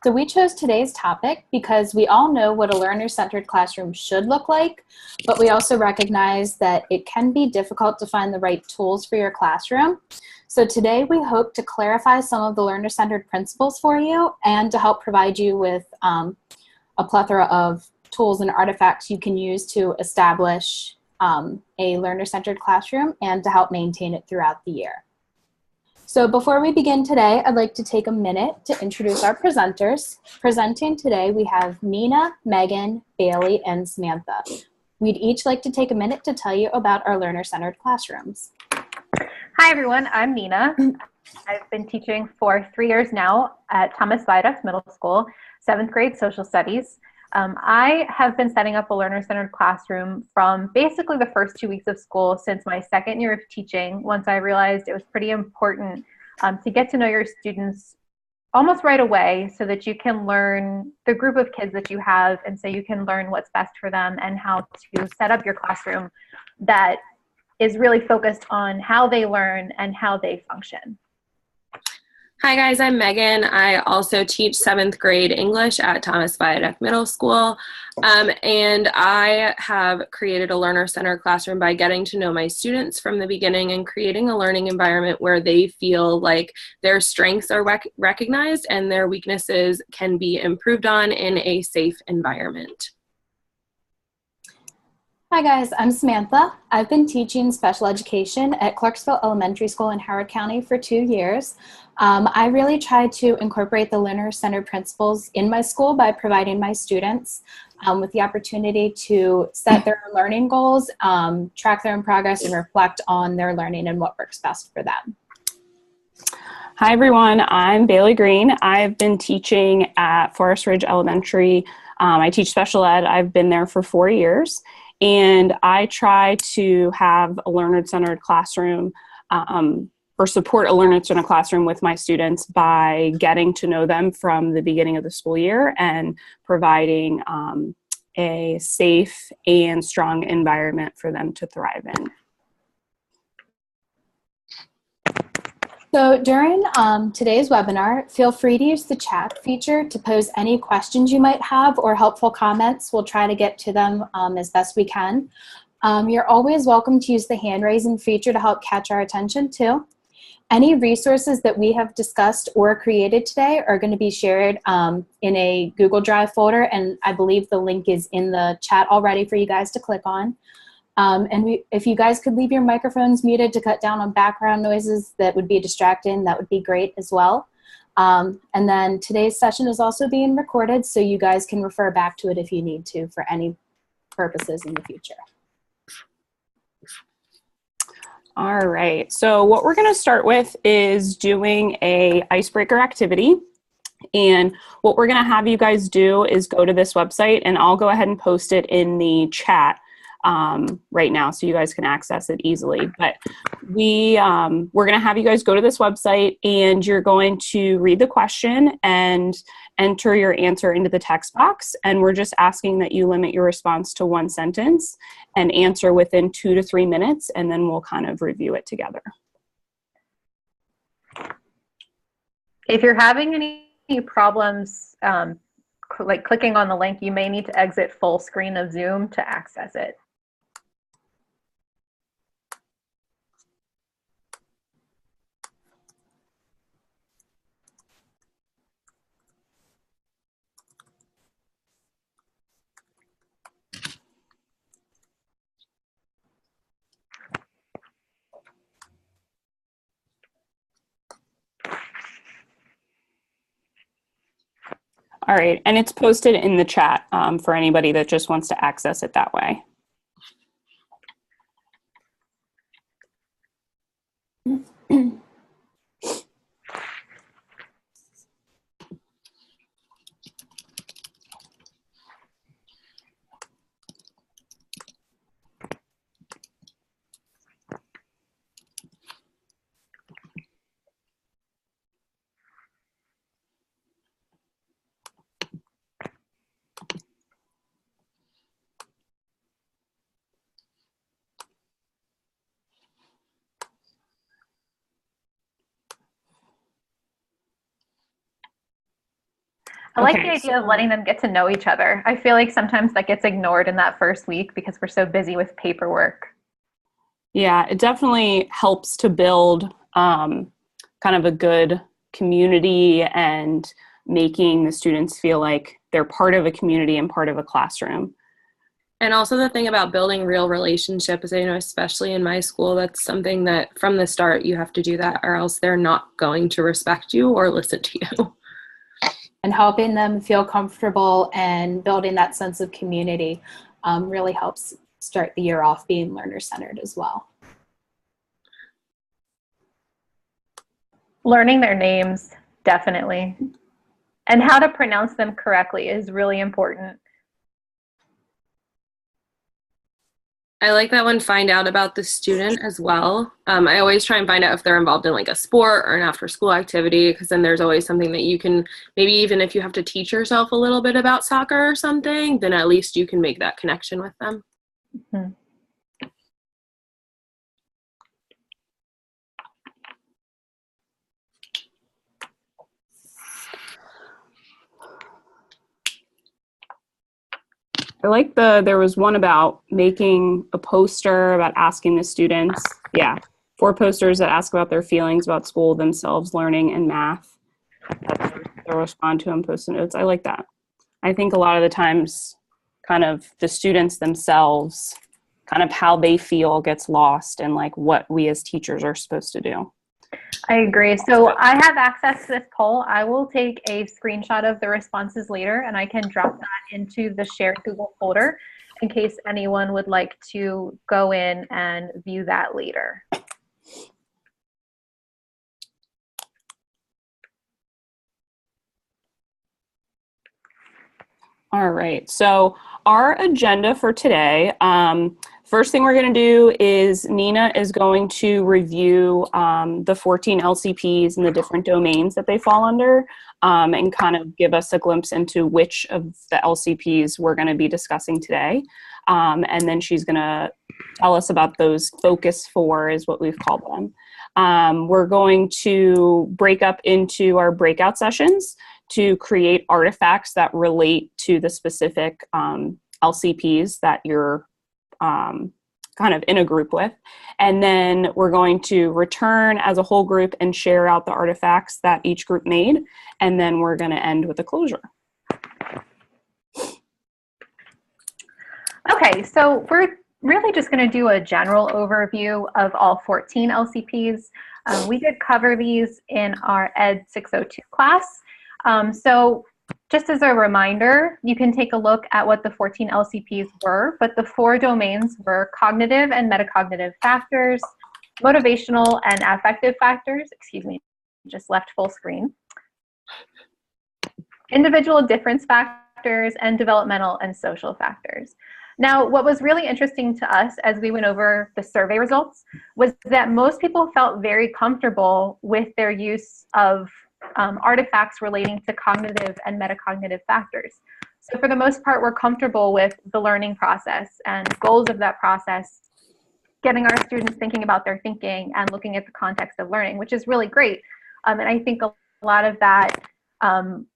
So we chose today's topic because we all know what a learner-centered classroom should look like, but we also recognize that it can be difficult to find the right tools for your classroom. So today we hope to clarify some of the learner-centered principles for you and to help provide you with a plethora of tools and artifacts you can use to establish a learner-centered classroom and to help maintain it throughout the year. So before we begin today, I'd like to take a minute to introduce our presenters. Presenting today, we have Nina, Megan, Bailey, and Samantha. We'd each like to take a minute to tell you about our learner-centered classrooms. Hi everyone, I'm Nina. I've been teaching for 3 years now at Thomas Viaduct Middle School, 7th grade social studies. I have been setting up a learner-centered classroom from basically the first 2 weeks of school since my second year of teaching, once I realized it was pretty important to get to know your students almost right away so that you can learn the group of kids that you have, and so you can learn what's best for them and how to set up your classroom that is really focused on how they learn and how they function. Hi guys, I'm Megan. I also teach 7th grade English at Thomas Viaduct Middle School. And I have created a learner-centered classroom by getting to know my students from the beginning and creating a learning environment where they feel like their strengths are recognized and their weaknesses can be improved on in a safe environment. Hi guys, I'm Samantha. I've been teaching special education at Clarksville Elementary School in Howard County for 2 years. I really try to incorporate the learner-centered principles in my school by providing my students with the opportunity to set their own learning goals, track their own progress, and reflect on their learning and what works best for them. Hi everyone, I'm Bailey Green. I've been teaching at Forest Ridge Elementary. I teach special ed. I've been there for 4 years. And I try to have a learner-centered classroom or support a learner-centered classroom with my students by getting to know them from the beginning of the school year and providing a safe and strong environment for them to thrive in. So during today's webinar, feel free to use the chat feature to pose any questions you might have or helpful comments. We'll try to get to them as best we can. You're always welcome to use the hand raising feature to help catch our attention too. Any resources that we have discussed or created today are going to be shared in a Google Drive folder, and I believe the link is in the chat already for you guys to click on. If you guys could leave your microphones muted to cut down on background noises that would be distracting, that would be great as well. And then today's session is also being recorded, so you guys can refer back to it if you need to for any purposes in the future. All right, so what we're going to start with is doing a icebreaker activity. And what we're going to have you guys do is go to this website, and I'll go ahead and post it in the chat right now so you guys can access it easily. But we're going to have you guys go to this website, and you're going to read the question and enter your answer into the text box. And we're just asking that you limit your response to 1 sentence and answer within 2 to 3 minutes, and then we'll kind of review it together. If you're having any problems like clicking on the link, you may need to exit full screen of Zoom to access it. All right, and it's posted in the chat for anybody that just wants to access it that way. I like the Okay, idea of letting them get to know each other. I feel like sometimes that gets ignored in that first week because we're so busy with paperwork. yeah, it definitely helps to build kind of a good community and making the students feel like they're part of a community and part of a classroom. And also the thing about building real relationships, I know, especially in my school, that's something that from the start you have to do that, or else they're not going to respect you or listen to you. And helping them feel comfortable and building that sense of community really helps start the year off being learner-centered as well. Learning their names, definitely. And how to pronounce them correctly is really important. I like that one, find out about the student as well. I always try and find out if they're involved in like a sport or an after school activity, because then there's always something that you can, maybe even if you have to teach yourself a little bit about soccer or something, then at least you can make that connection with them. Mm-hmm. I like there was one about making a poster about asking the students. Yeah. 4 posters that ask about their feelings about school, themselves, learning, and math. They'll respond to and post notes. I like that. I think a lot of the times kind of the students themselves, kind of how they feel gets lost in like what we as teachers are supposed to do. I agree. So I have access to this poll. I will take a screenshot of the responses later and I can drop that into the shared Google folder in case anyone would like to go in and view that later. All right, so our agenda for today, first thing we're going to do is Nina is going to review the 14 LCPs and the different domains that they fall under, and kind of give us a glimpse into which of the LCPs we're going to be discussing today. And then she's going to tell us about those focus 4 is what we've called them. We're going to break up into our breakout sessions to create artifacts that relate to the specific LCPs that you're kind of in a group with. And then we're going to return as a whole group and share out the artifacts that each group made. And then we're going to end with a closure. Okay, so we're really just going to do a general overview of all 14 LCPs. We did cover these in our Ed 602 class. So just as a reminder, you can take a look at what the 14 LCPs were, but the 4 domains were cognitive and metacognitive factors, motivational and affective factors, excuse me, just left full screen, individual difference factors, and developmental and social factors. Now, what was really interesting to us as we went over the survey results was that most people felt very comfortable with their use of artifacts relating to cognitive and metacognitive factors. So for the most part, we're comfortable with the learning process and goals of that process, getting our students thinking about their thinking and looking at the context of learning, which is really great. And I think a lot of that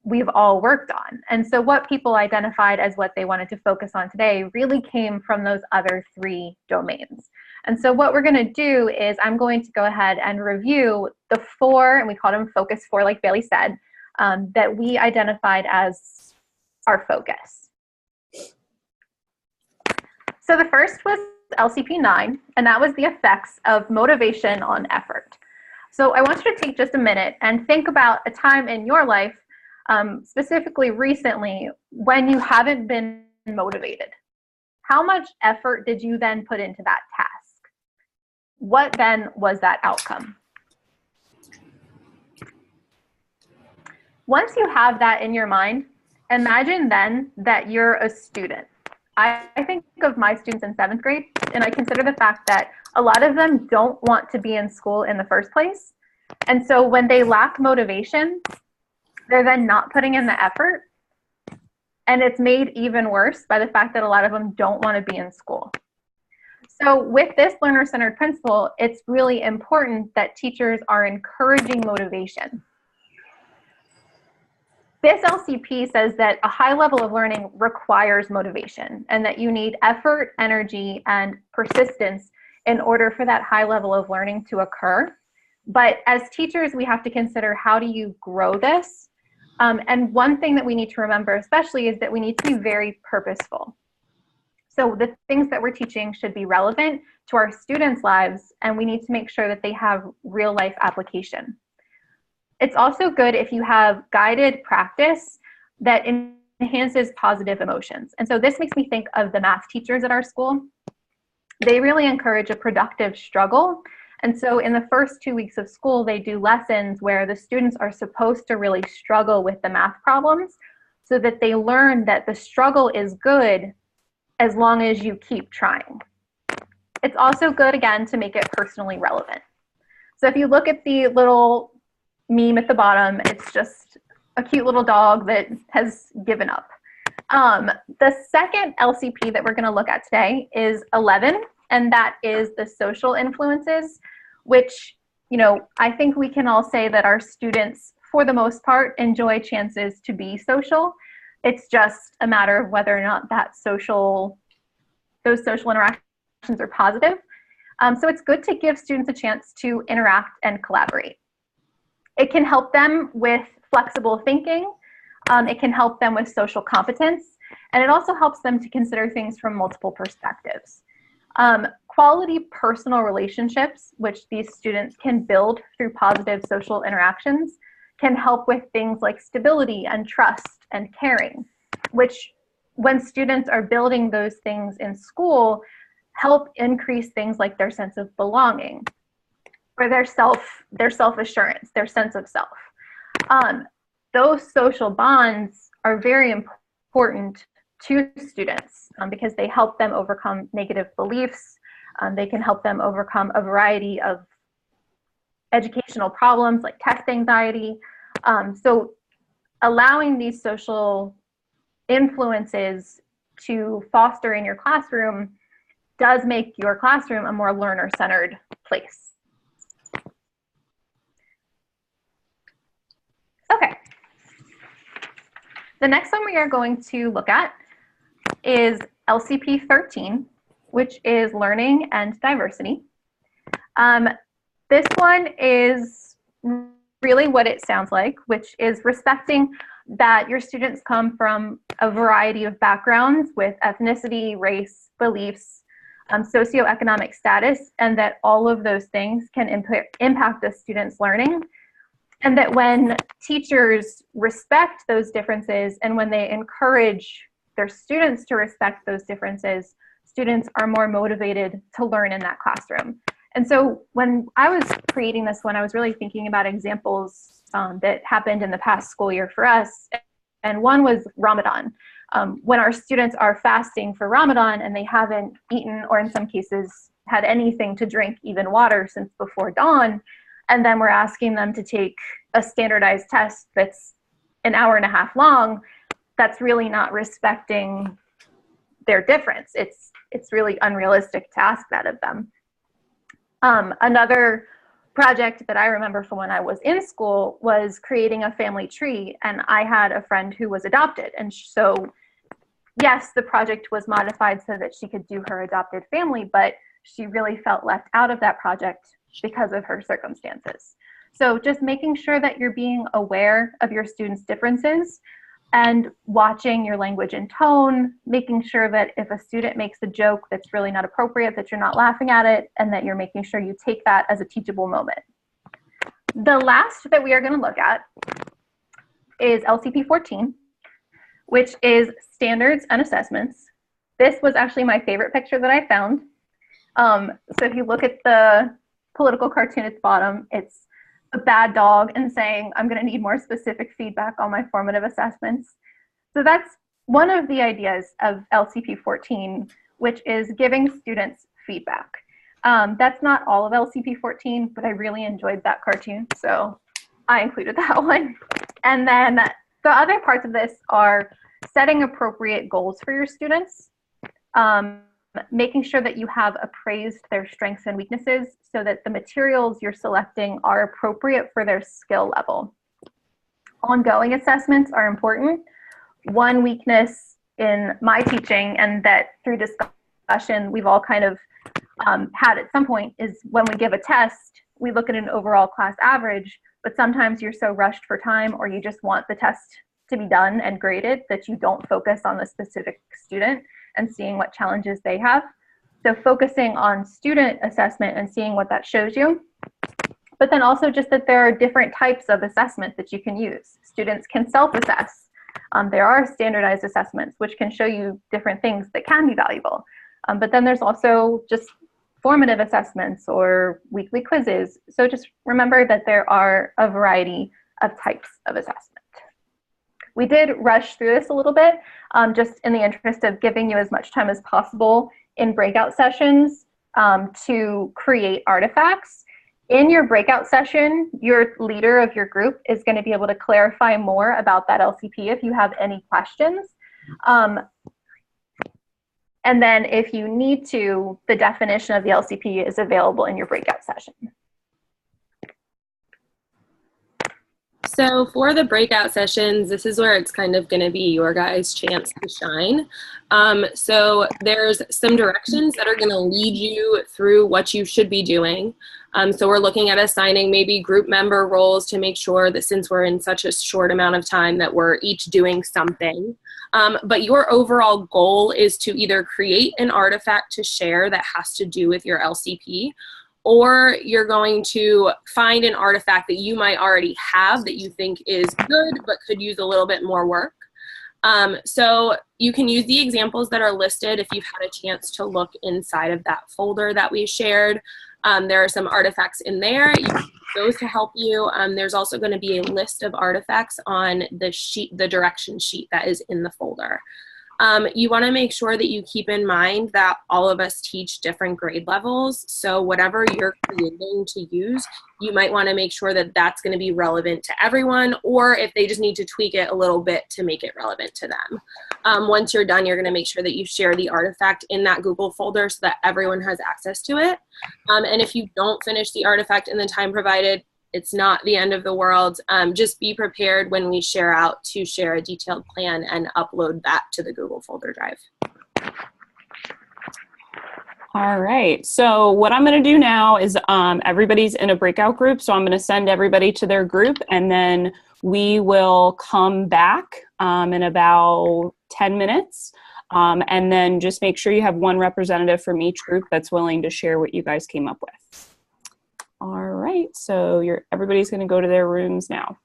we've all worked on. And so what people identified as what they wanted to focus on today really came from those other 3 domains. And so what we're going to do is I'm going to go ahead and review the 4, and we call them focus 4, like Bailey said, that we identified as our focus. So the first was LCP 9, and that was the effects of motivation on effort. So I want you to take just a minute and think about a time in your life, specifically recently, when you haven't been motivated. How much effort did you then put into that task? What then was that outcome? Once you have that in your mind, imagine then that you're a student. I think of my students in 7th grade, and I consider the fact that a lot of them don't want to be in school in the first place. And so when they lack motivation, they're then not putting in the effort. And it's made even worse by the fact that a lot of them don't want to be in school. So with this learner-centered principle, it's really important that teachers are encouraging motivation. this LCP says that a high level of learning requires motivation and that you need effort, energy, and persistence in order for that high level of learning to occur. But as teachers, we have to consider, how do you grow this? And one thing that we need to remember especially is that we need to be very purposeful. So the things that we're teaching should be relevant to our students' lives, and we need to make sure that they have real life application. It's also good if you have guided practice that enhances positive emotions. And so this makes me think of the math teachers at our school. They really encourage a productive struggle. And so in the first 2 weeks of school, they do lessons where the students are supposed to really struggle with the math problems so that they learn that the struggle is good as long as you keep trying. It's also good, again, to make it personally relevant. So if you look at the little meme at the bottom, it's just a cute little dog that has given up. The second LCP that we're going to look at today is 11, and that is the social influences, which, you know, I think we can all say that our students, for the most part, enjoy chances to be social. It's just a matter of whether or not those social interactions are positive. So it's good to give students a chance to interact and collaborate. It can help them with flexible thinking. It can help them with social competence. And it also helps them to consider things from multiple perspectives. Quality personal relationships, which these students can build through positive social interactions, can help with things like stability and trust and caring, which, when students are building those things in school, help increase things like their sense of belonging, or their self-assurance, their sense of self. Those social bonds are very important to students because they help them overcome negative beliefs. They can help them overcome a variety of educational problems like test anxiety. So allowing these social influences to foster in your classroom does make your classroom a more learner-centered place. Okay. The next one we are going to look at is LCP 13, which is learning and diversity. This one is really what it sounds like, which is respecting that your students come from a variety of backgrounds with ethnicity, race, beliefs, socioeconomic status, and that all of those things can impact a student's learning. And that when teachers respect those differences and when they encourage their students to respect those differences, students are more motivated to learn in that classroom. And so when I was creating this one, I was really thinking about examples that happened in the past school year for us. And one was Ramadan. When our students are fasting for Ramadan and they haven't eaten, or in some cases had anything to drink, even water, since before dawn, and then we're asking them to take a standardized test that's an hour and a half long, that's really not respecting their difference. It's really unrealistic to ask that of them. Another project that I remember from when I was in school was creating a family tree, and I had a friend who was adopted. And so, yes, the project was modified so that she could do her adopted family, but she really felt left out of that project because of her circumstances. So just making sure that you're being aware of your students' differences and watching your language and tone, making sure that if a student makes a joke that's really not appropriate, that you're not laughing at it, and that you're making sure you take that as a teachable moment. The last that we are going to look at is LCP 14, which is standards and assessments. This was actually my favorite picture that I found. So if you look at the political cartoon at the bottom, it's a bad dog and saying, I'm going to need more specific feedback on my formative assessments. So that's one of the ideas of LCP 14, which is giving students feedback. That's not all of LCP 14, but I really enjoyed that cartoon, so I included that one. And then the other parts of this are setting appropriate goals for your students, making sure that you have appraised their strengths and weaknesses so that the materials you're selecting are appropriate for their skill level. ongoing assessments are important. One weakness in my teaching, and that through discussion we've all kind of had at some point, is when we give a test, we look at an overall class average, but sometimes you're so rushed for time, or you just want the test to be done and graded, that you don't focus on the specific student and seeing what challenges they have. So focusing on student assessment and seeing what that shows you. But then also just that there are different types of assessment that you can use. Students can self-assess. There are standardized assessments which can show you different things that can be valuable. But then there's also just formative assessments or weekly quizzes. So just remember that there are a variety of types of assessment. We did rush through this a little bit, just in the interest of giving you as much time as possible in breakout sessions to create artifacts. In your breakout session, your leader of your group is going to be able to clarify more about that LCP if you have any questions. And then if you need to, the definition of the LCP is available in your breakout session. So for the breakout sessions, this is where it's kind of going to be your guys' chance to shine. So there's some directions that are going to lead you through what you should be doing. So we're looking at assigning maybe group member roles to make sure that since we're in such a short amount of time that we're each doing something. But your overall goal is to either create an artifact to share that has to do with your LCP, or you're going to find an artifact that you might already have that you think is good but could use a little bit more work. So you can use the examples that are listed if you've had a chance to look inside of that folder that we shared. There are some artifacts in there. You can use those to help you. There's also going to be a list of artifacts on the sheet, the direction sheet that is in the folder. You want to make sure that you keep in mind that all of us teach different grade levels. So whatever you're creating to use, you might want to make sure that that's going to be relevant to everyone, or if they just need to tweak it a little bit to make it relevant to them. Once you're done, you're going to make sure that you share the artifact in that Google folder so that everyone has access to it. And if you don't finish the artifact in the time provided, it's not the end of the world. Just be prepared when we share out to share a detailed plan and upload that to the Google folder drive. All right, so what I'm going to do now is everybody's in a breakout group, so I'm going to send everybody to their group, and then we will come back in about 10 minutes, and then just make sure you have one representative from each group that's willing to share what you guys came up with. All right, so everybody's going to go to their rooms now.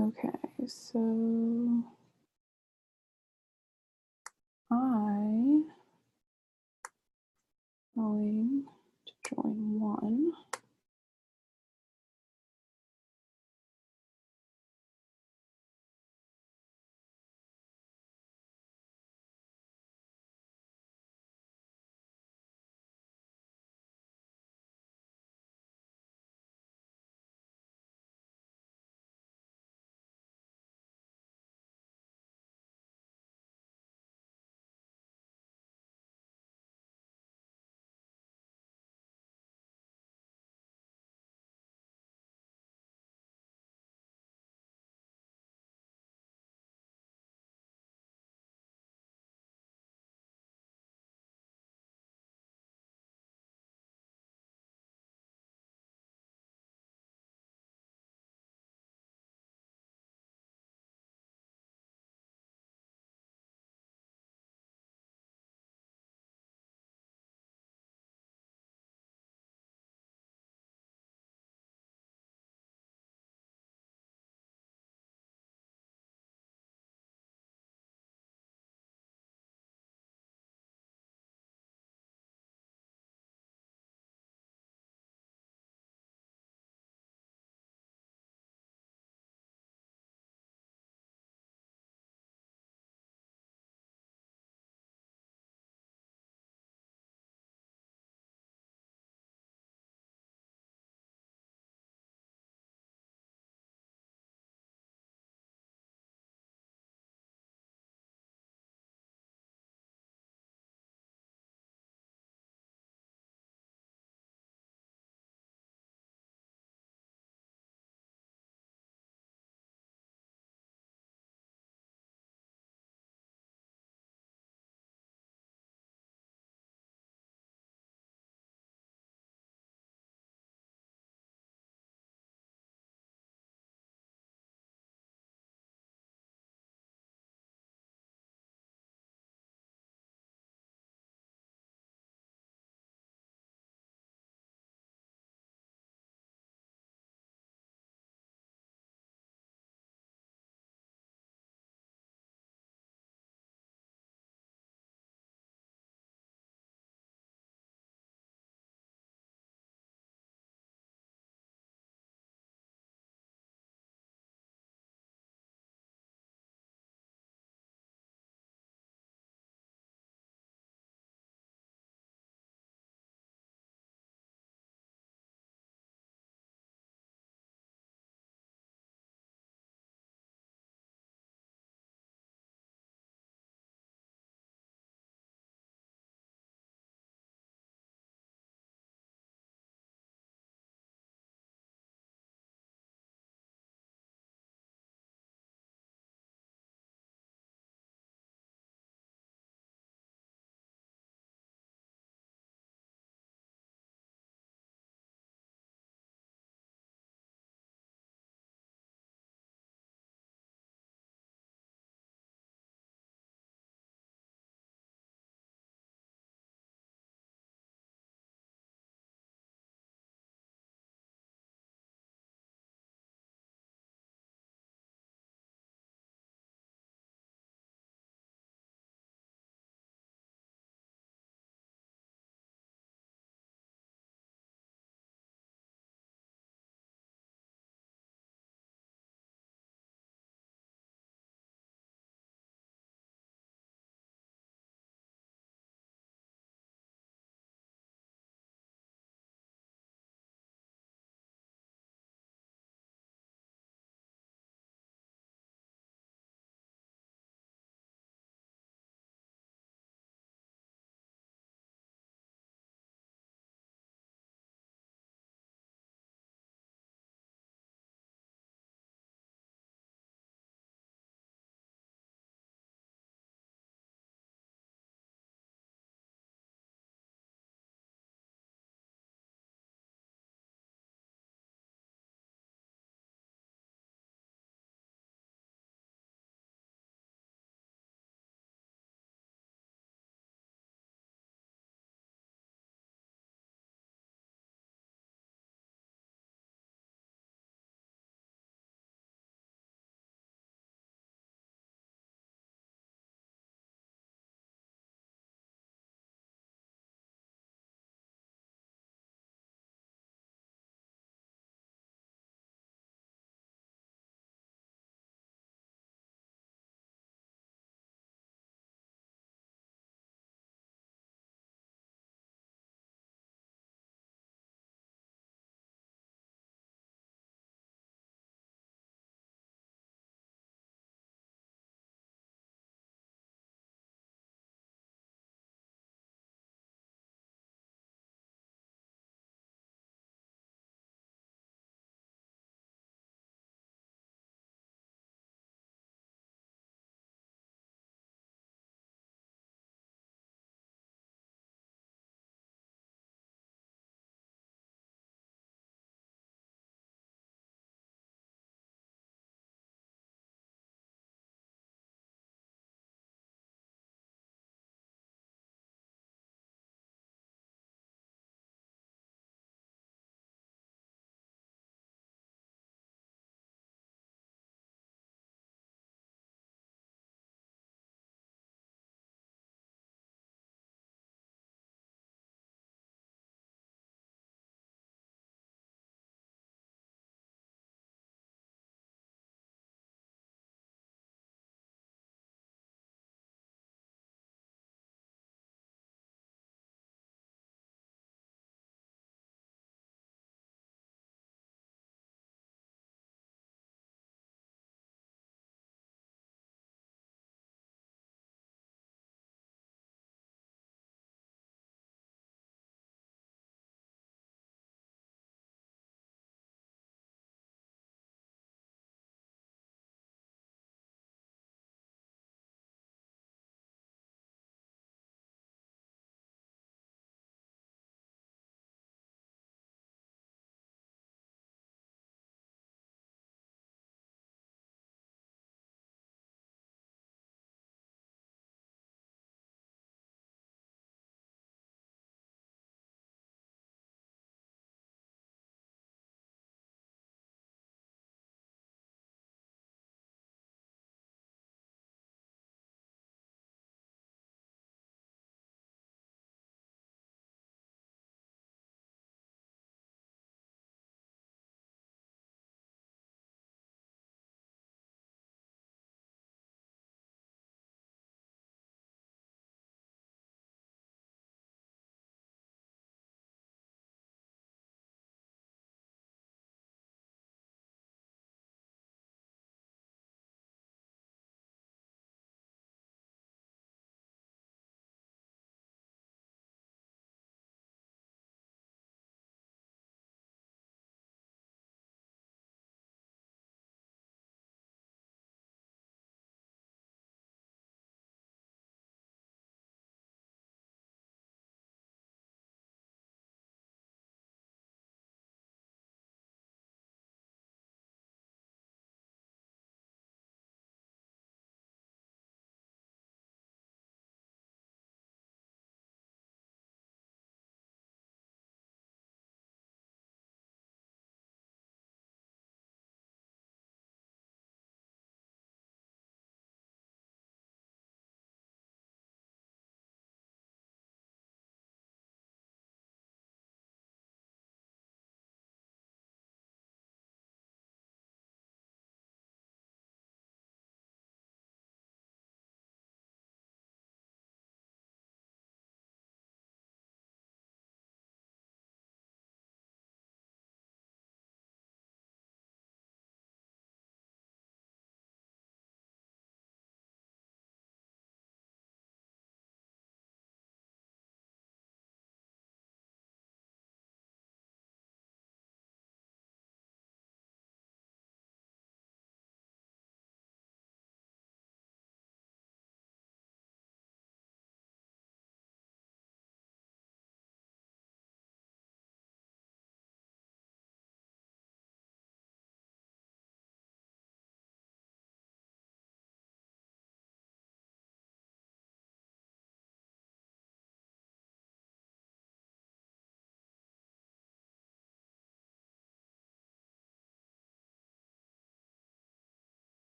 Okay, so I'm going to join one.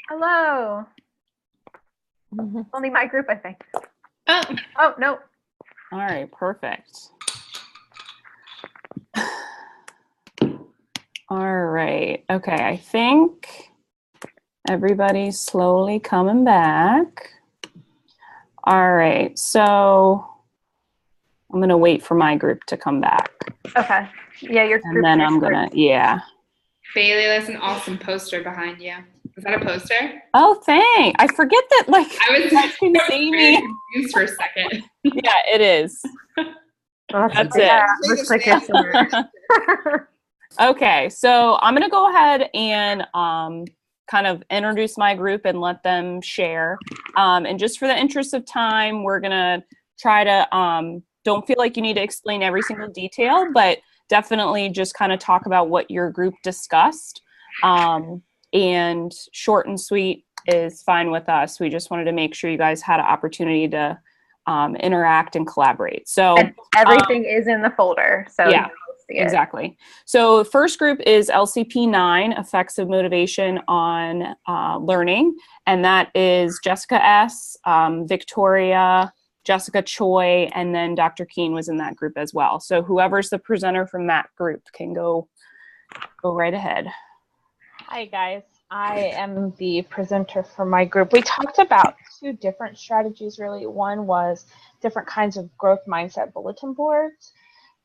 Hello. Only my group, I think. Oh, no. All right, perfect. All right. Okay, I think everybody's slowly coming back. All right, so I'm gonna wait for my group to come back. Okay. Yeah, your And group. then I'm gonna, yeah. Bailey, that's an awesome poster behind you. Is that a poster? Oh, thanks. I forget that, like, I was you guys can see very me. confused for a second. Yeah, it is. That's it. Yeah, looks like it's Okay, so I'm gonna go ahead and kind of introduce my group and let them share. And just for the interest of time, we're gonna try to, don't feel like you need to explain every single detail, but definitely just kind of talk about what your group discussed. And short and sweet is fine with us. We just wanted to make sure you guys had an opportunity to interact and collaborate. So and everything is in the folder. So yeah, you'll see it. exactly. So the first group is LCP 9, Effects of Motivation on Learning. And that is Jessica S., Victoria, Jessica Choi, and then Dr. Keene was in that group as well. So whoever's the presenter from that group can go right ahead. Hi guys, I am the presenter for my group. We talked about two different strategies really. One was different kinds of growth mindset bulletin boards.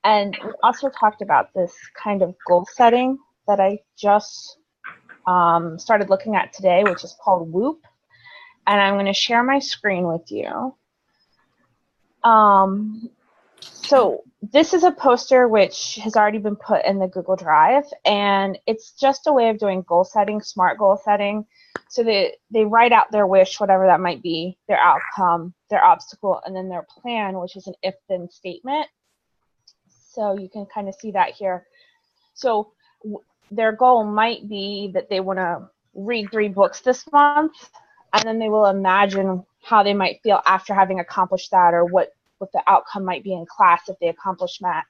And we also talked about this kind of goal setting that I just started looking at today, which is called WHOOP. And I'm going to share my screen with you. So this is a poster which has already been put in the Google Drive, and it's just a way of doing goal setting, SMART goal setting. So they write out their wish, whatever that might be, their outcome, their obstacle, and then their plan, which is an if-then statement. So you can kind of see that here. So their goal might be that they want to read 3 books this month, and then they will imagine how they might feel after having accomplished that, or what the outcome might be in class if they accomplish that.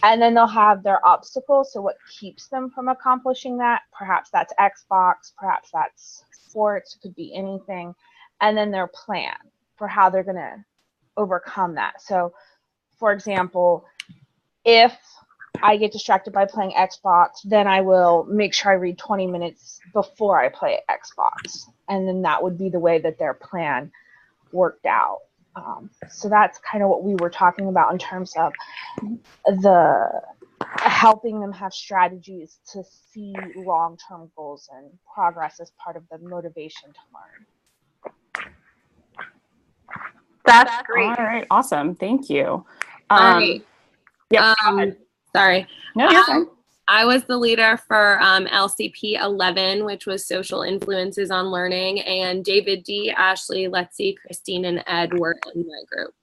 And then they'll have their obstacles, so what keeps them from accomplishing that. Perhaps that's Xbox, perhaps that's sports, it could be anything. And then their plan for how they're going to overcome that. So, for example, if I get distracted by playing Xbox, then I will make sure I read 20 minutes before I play Xbox. And then that would be the way that their plan worked out. So that's kind of what we were talking about in terms of the helping them have strategies to see long-term goals and progress as part of the motivation to learn. That's great. All right, awesome. Thank you. Right. Yeah. Sorry. No, you're fine. I was the leader for LCP 11, which was Social Influences on Learning, and David D., Ashley, Letsy, Christine, and Ed were in my group.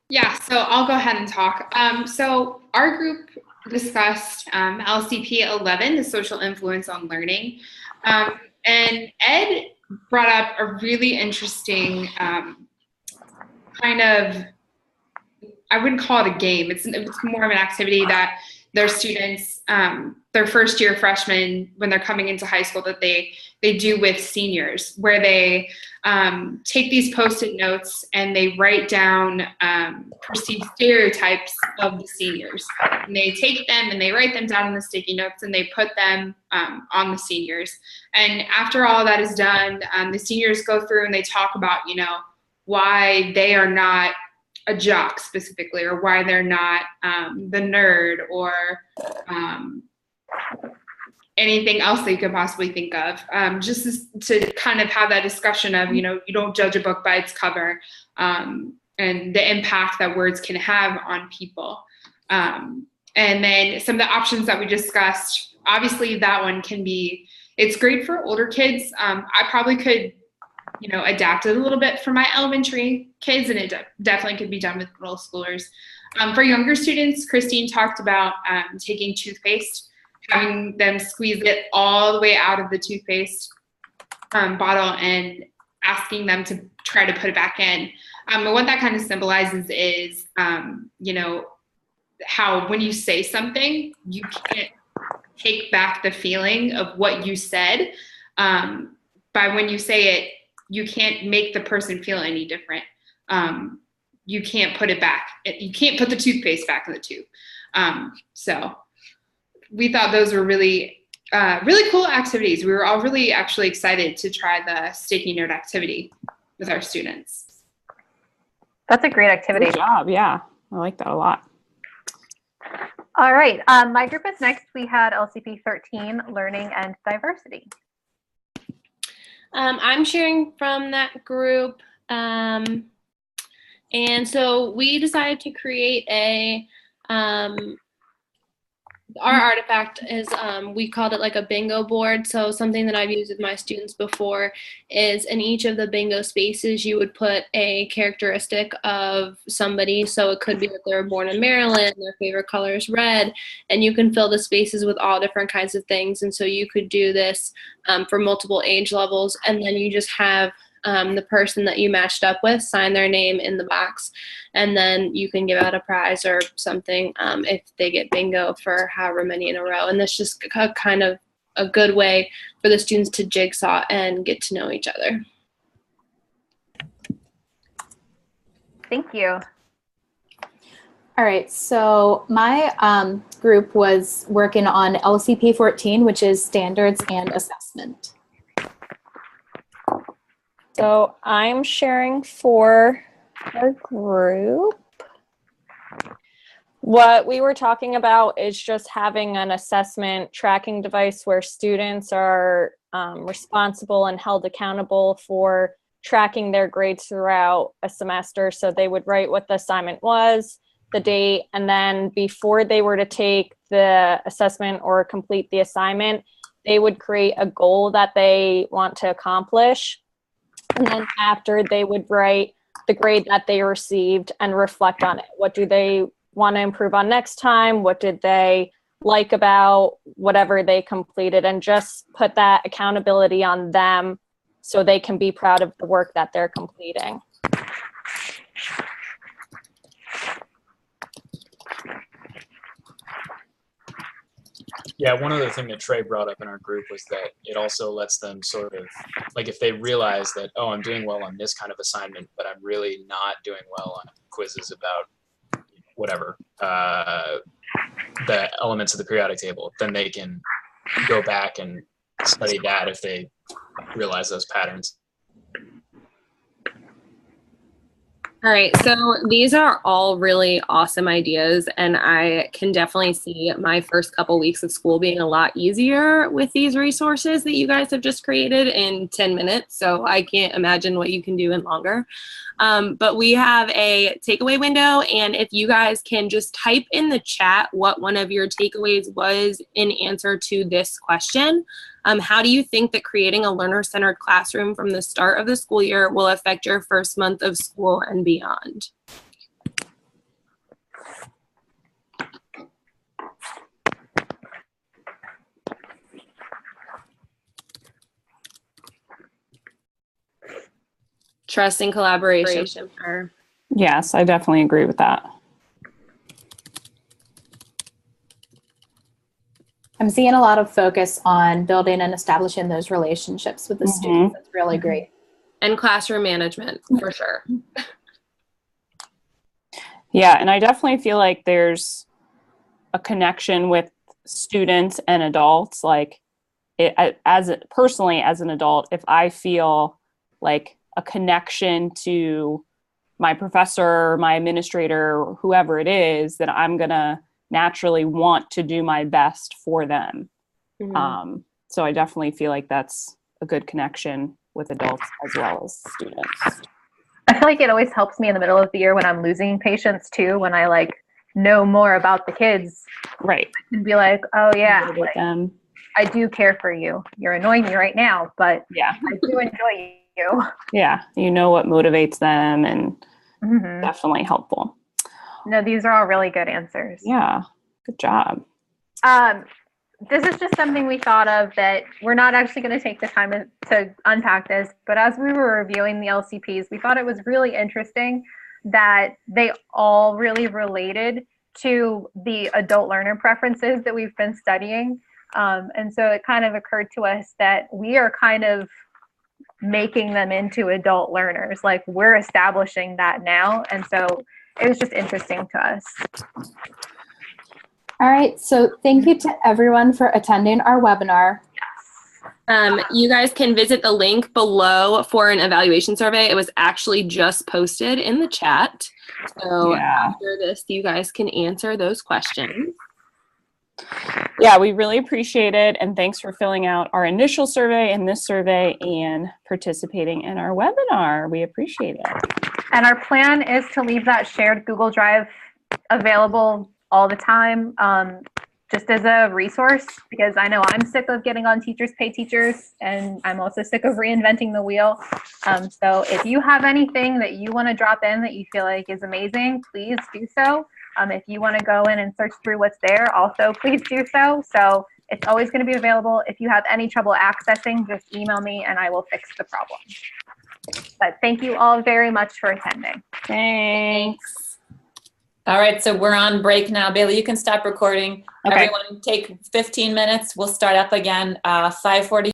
Yeah, so I'll go ahead and talk. So our group discussed LCP 11, the social influence on learning. And Ed brought up a really interesting kind of, I wouldn't call it a game. It's more of an activity that their students, their first year freshmen, when they're coming into high school, that they do with seniors, where they take these Post-it notes and they write down perceived stereotypes of the seniors. And they take them and they write them down in the sticky notes and they put them on the seniors. And after all that is done, the seniors go through and they talk about, you know, why they are not a jock specifically, or why they're not the nerd, or anything else that you could possibly think of, just to kind of have that discussion of, you know, you don't judge a book by its cover, and the impact that words can have on people. And then some of the options that we discussed, obviously that one can be, it's great for older kids. I probably could, you know, adapt it a little bit for my elementary kids, and it definitely could be done with middle schoolers. For younger students, Christine talked about taking toothpaste, having them squeeze it all the way out of the toothpaste bottle and asking them to try to put it back in. And what that kind of symbolizes is, you know, how when you say something, you can't take back the feeling of what you said. By when you say it, you can't make the person feel any different. You can't put it back. You can't put the toothpaste back in the tube. So we thought those were really cool activities. We were all really actually excited to try the sticky note activity with our students. That's a great activity. Good job. Yeah, I like that a lot. All right, my group is next. We had LCP 13, Learning and Diversity. I'm sharing from that group. And so we decided to create our artifact is, we called it like a bingo board. So something that I've used with my students before is in each of the bingo spaces, you would put a characteristic of somebody. So it could be that they were born in Maryland, their favorite color is red, and you can fill the spaces with all different kinds of things. And so you could do this for multiple age levels, and then you just have the person that you matched up with sign their name in the box, and then you can give out a prize or something if they get bingo for however many in a row. And that's just kind of a good way for the students to jigsaw and get to know each other. Thank you. All right, so my group was working on LCP 14, which is Standards and Assessment. So I'm sharing for our group. What we were talking about is just having an assessment tracking device where students are responsible and held accountable for tracking their grades throughout a semester. So they would write what the assignment was, the date, and then before they were to take the assessment or complete the assignment, they would create a goal that they want to accomplish. And then after, they would write the grade that they received and reflect on it. What do they want to improve on next time? What did they like about whatever they completed? And just put that accountability on them so they can be proud of the work that they're completing. Yeah, one other thing that Trey brought up in our group was that it also lets them sort of, like if they realize that, oh, I'm doing well on this kind of assignment, but I'm really not doing well on quizzes about whatever, the elements of the periodic table, then they can go back and study that if they realize those patterns. All right, so these are all really awesome ideas, and I can definitely see my first couple weeks of school being a lot easier with these resources that you guys have just created in 10 minutes, so I can't imagine what you can do in longer. But we have a takeaway window, and if you guys can just type in the chat what one of your takeaways was in answer to this question. How do you think that creating a learner-centered classroom from the start of the school year will affect your first month of school and beyond? Trust and collaboration. Yes, I definitely agree with that. I'm seeing a lot of focus on building and establishing those relationships with the students. That's really great. And classroom management, for sure. Yeah, and I definitely feel like there's a connection with students and adults. Like, personally, as an adult, if I feel like a connection to my professor, my administrator, whoever it is, then I'm gonna naturally want to do my best for them. Mm-hmm. So I definitely feel like that's a good connection with adults as well as students. I feel like it always helps me in the middle of the year when I'm losing patients too, when I like know more about the kids. Right. I can be like, oh yeah, With them. I do care for you. You're annoying me right now, but Yeah. I do enjoy you. Yeah. You know what motivates them, and Mm-hmm. definitely helpful. No, these are all really good answers. Yeah. Good job. This is just something we thought of that we're not actually going to take the time to unpack this, but as we were reviewing the LCPs, we thought it was really interesting that they all really related to the adult learner preferences that we've been studying. And so it kind of occurred to us that we are kind of making them into adult learners. Like we're establishing that now. And so it was just interesting to us. All right, so thank you to everyone for attending our webinar. You guys can visit the link below for an evaluation survey. It was actually just posted in the chat. So after this, you guys can answer those questions. Yeah, we really appreciate it. And thanks for filling out our initial survey and this survey and participating in our webinar. We appreciate it. And our plan is to leave that shared Google Drive available all the time, just as a resource, because I know I'm sick of getting on Teachers Pay Teachers, and I'm also sick of reinventing the wheel. So if you have anything that you want to drop in that you feel like is amazing, please do so. If you want to go in and search through what's there, also please do so. So it's always going to be available. If you have any trouble accessing, just email me and I will fix the problem. But thank you all very much for attending. Thanks. All right, so we're on break now. Bailey, you can stop recording. Okay. Everyone take 15 minutes. We'll start up again, 5:40.